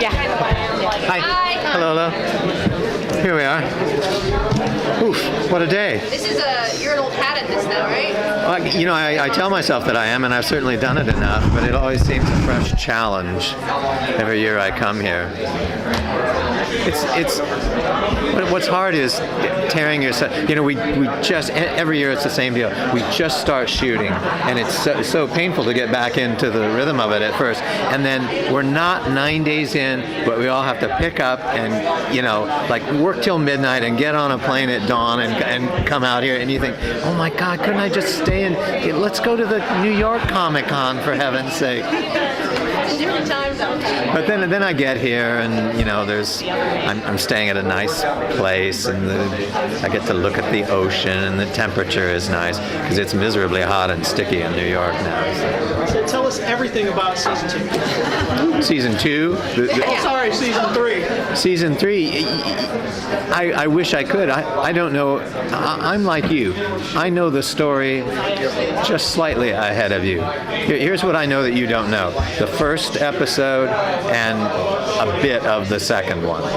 Yeah. Hi. Hello. Here we are. Oof, what a day. This is you're an old hat at this now, right? I tell myself that I am, and I've certainly done it enough, but it always seems a fresh challenge every year I come here. What's hard is tearing yourself. We just every year it's the same deal. We just start shooting, and it's so painful to get back into the rhythm of it at first, and then we're not 9 days in, but we all have to pick up and work till midnight and get on a plane at dawn and come out here, and you think, oh my God, couldn't I just stay in? Let's go to the New York Comic Con for heaven's sake. Different time zone. But then I get here, and I'm staying at a nice place, and I get to look at the ocean, and the temperature is nice because it's miserably hot and sticky in New York now. So tell us everything about season 2. Season 2? Season 3. Season 3. I wish I could. I don't know. I'm like you. I know the story just slightly ahead of you. Here's what I know that you don't know. The first episode and a bit of the second one. So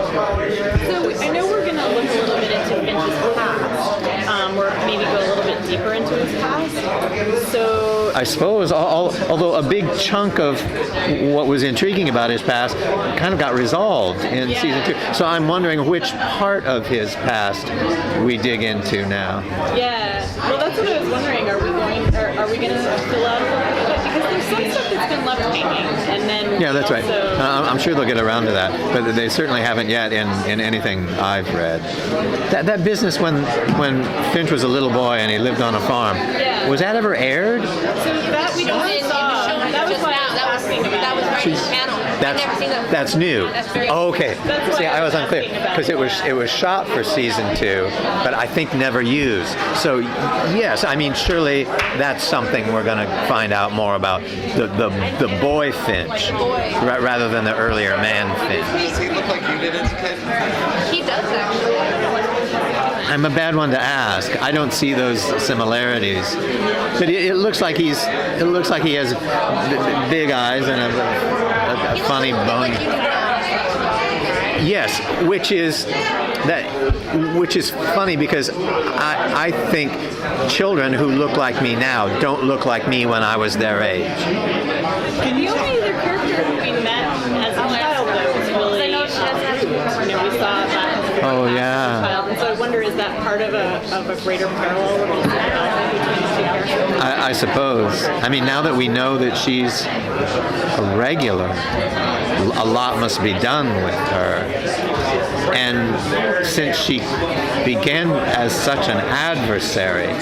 I know we're going to look a little bit into Finch's past, or maybe go a little bit deeper into his past. So I suppose, although a big chunk of what was intriguing about his past kind of got resolved in season 2. So I'm wondering which part of his past we dig into now. Yeah. Well, that's what I was wondering. Are we going to fill out a little bit of it? Because there's some stuff that's been left hanging, and then yeah, that's right. I'm sure they'll get around to that, but they certainly haven't yet in anything I've read. That business when Finch was a little boy and he lived on a farm, was that ever aired? So that we don't saw. That was why I was asking about. That was right in the channel. I've never seen that. That's new. That's very okay. See, I was unclear asking because it was shot for season 2, but I think never used. So yes, I mean surely that's something we're going to find out more about the boy Finch rather than the earlier man Finch. Does he look like you did as a kid? He does actually. I'm a bad one to ask. I don't see those similarities, but it looks like he has big eyes and a funny bone. Yes, which is funny because I think children who look like me now don't look like me when I was their age. The only other character who we met as a child, though, was really, we saw that. Oh yeah. Child. And so I wonder, is that part of a greater parallel between the two characters? I suppose. I mean, now that we know that she's a regular, a lot must be done with her. And since she began as such an adversary,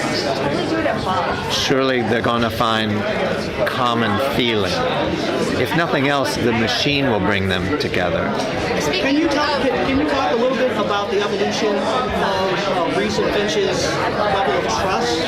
surely they're going to find common feeling. If nothing else, the machine will bring them together. Can you talk a little bit about the evolution of recent Finch's level of trust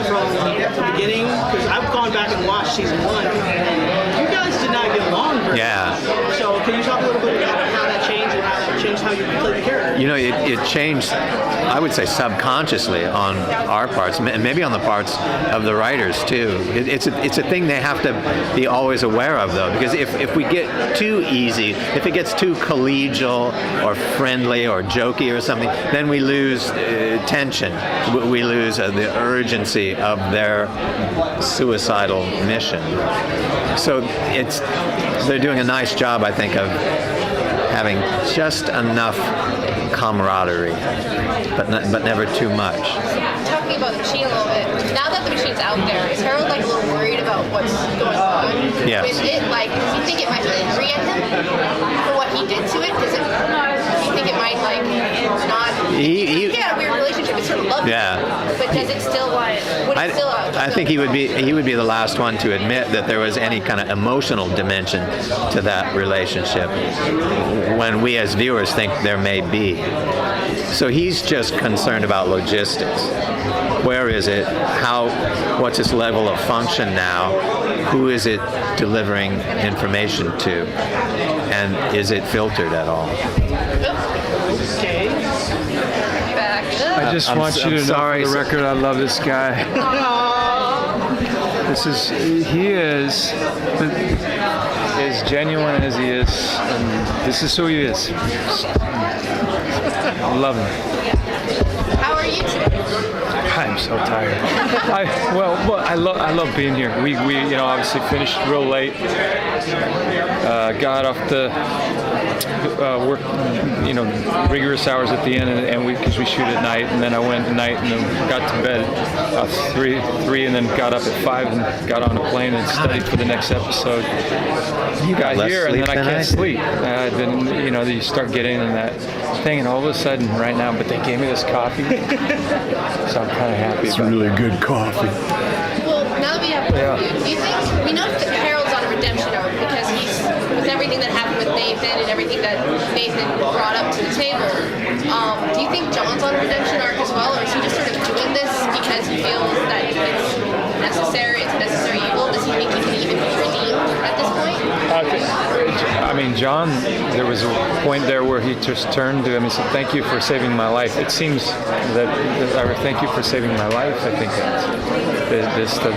from the beginning? Because I've gone back and watched season 1. You guys did not get along very well. So can you talk a little bit about how that changed and how that changed how you played the character? It changed, I would say, subconsciously on our parts, and maybe on the parts of the writers too. It's a thing they have to be always aware of, though, because if we get too easy, if it gets too collegial or friendly or jokey or something, then we lose tension. We lose the urgency of their suicidal mission. So they're doing a nice job, I think, of having just enough camaraderie, but never too much. Talking about the machine a little bit. Now that the machine's out there, is Harold a little worried about what's going on with it? Do you think it might be angry at him for what he did to it? Do you think it might not? He had a weird relationship. It's sort of love. Yeah. But does it still I think he would be the last one to admit that there was any kind of emotional dimension to that relationship, when we as viewers think there may be. So he's just concerned about logistics. Where is it? What's its level of function now? Who is it delivering information to? And is it filtered at all? Okay. I just want you to know, for the record, I love this guy. He is as genuine as he is, and this is who he is. I love him. How are you today? I'm so tired. I love being here. We obviously finished real late. Got off the work, rigorous hours at the end, and because we shoot at night, and then I went at night and then got to bed at 3, and then got up at 5 and got on a plane and studied for the next episode. You got here, and then I can't sleep. Then you start getting in that thing, and all of a sudden, right now, but they gave me this coffee, so I'm kind of happy. It's really good coffee. Well, now that we have you, do you think we know that Harold's on a redemption arc because he's with everything that happened with Nathan and everything that Nathan brought up to the table? Do you think John's on a redemption arc as well, or is he just sort of doing this because he feels that it's necessary? It's a necessary evil. Does he think he can even be redeemed at this point? I mean, John, there was a point there where he just turned to him and said, "Thank you for saving my life." It seems that thank you for saving my life. I think it's the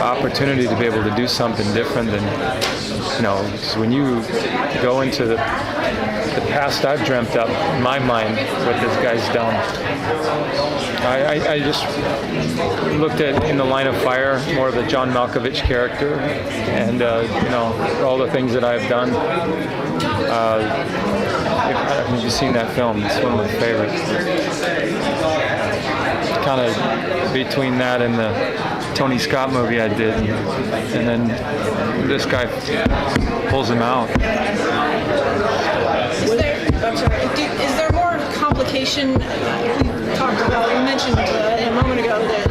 opportunity to be able to do something different than, because when you go into the past I've dreamt up in my mind what this guy's done. I just looked at In the Line of Fire, more of the John Malkovich character, and all the things that I've done. Have you seen that film? It's one of my favorites. Kind of between that and the Tony Scott movie I did, and then this guy pulls him out. Is there more complication? You mentioned a moment ago that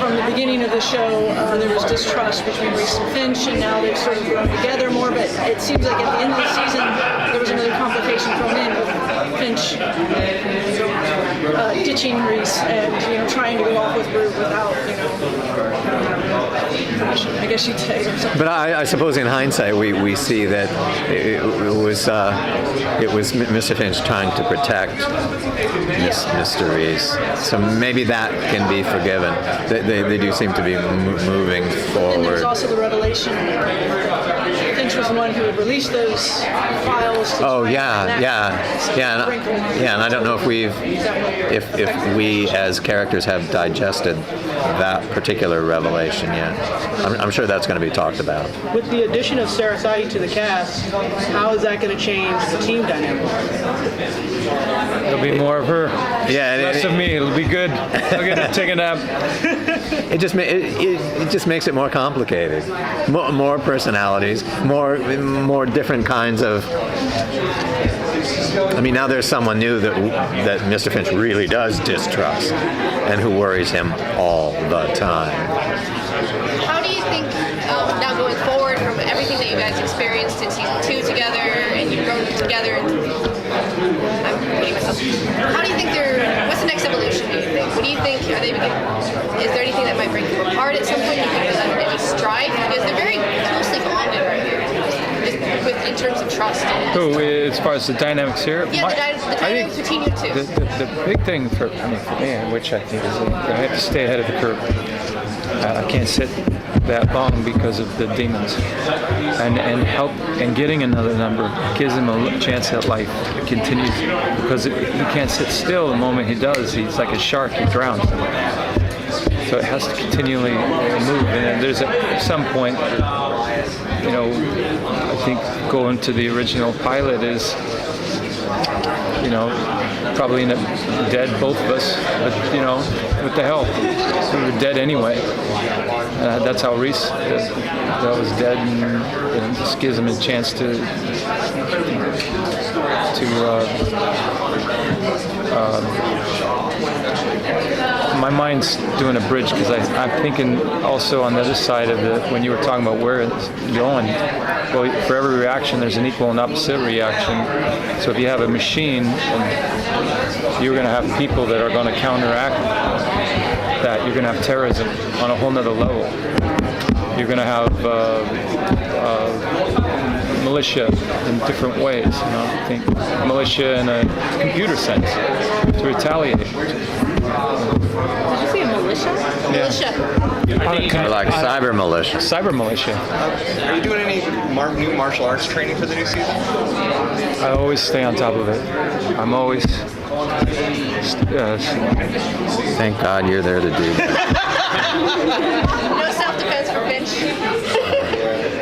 from the beginning of the show there was distrust between Reese and Finch, and now they've sort of grown together more, but it seems like at the end of the season there was another complication thrown in with Finch ditching Reese and trying to go off with Rue without permission, I guess you'd say, or something. But I suppose in hindsight we see that it was Mr. Finch trying to protect Mr. Reese. So maybe that can be forgiven. They do seem to be moving forward. And there's also the revelation Finch was the one who had released those files. And I don't know if we as characters have digested that particular revelation yet. I'm sure that's going to be talked about. With the addition of Sarah Sahi to the cast, how is that going to change the team dynamic? There'll be more of her. Yeah, less of me. It'll be good. I'll get to take a nap. It just makes it more complicated. More personalities, more different kinds of. I mean, now there's someone new that Mr. Finch really does distrust, and who worries him all the time. How do you think, now going forward from everything that you guys experienced in season 2 together, and you've grown together, and I'm repeating myself. How do you think what's the next evolution, do you think? What do you think, is there anything that might break them apart at some point? Do you think there's any strife? Because they're very closely bonded right here, in terms of trust. As far as the dynamics here? Yeah, the dynamics between you two. The big thing for me, which I think is I have to stay ahead of the curve. I can't sit that long because of the demons, and help and getting another number gives him a chance at life. It continues because he can't sit still. The moment he does, he's like a shark. He drowns. So it has to continually move. And there's at some point, I think going to the original pilot is, probably dead, both of us. But what the hell? We were dead anyway. That's how Reese that was dead, and just gives him a chance to my mind's doing a bridge because I'm thinking also on the other side of when you were talking about where it's going. Well, for every reaction, there's an equal and opposite reaction. So if you have a machine, you're going to have people that are going to counteract that. You're going to have terrorism on a whole nother level. You're going to have militia in different ways. I think militia in a computer sense to retaliate. Did you say militia? militia? Militia. Or like cyber militia. Cyber militia. Are you doing any new martial arts training for the new season? I always stay on top of it. I'm always. Thank God you're there to do that. No self-defense for Finch.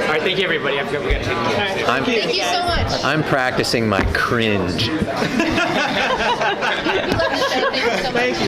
All right, thank you, everybody. I forgot we got to take the Thank you so much. I'm practicing my cringe. We love the show. Thank you so much.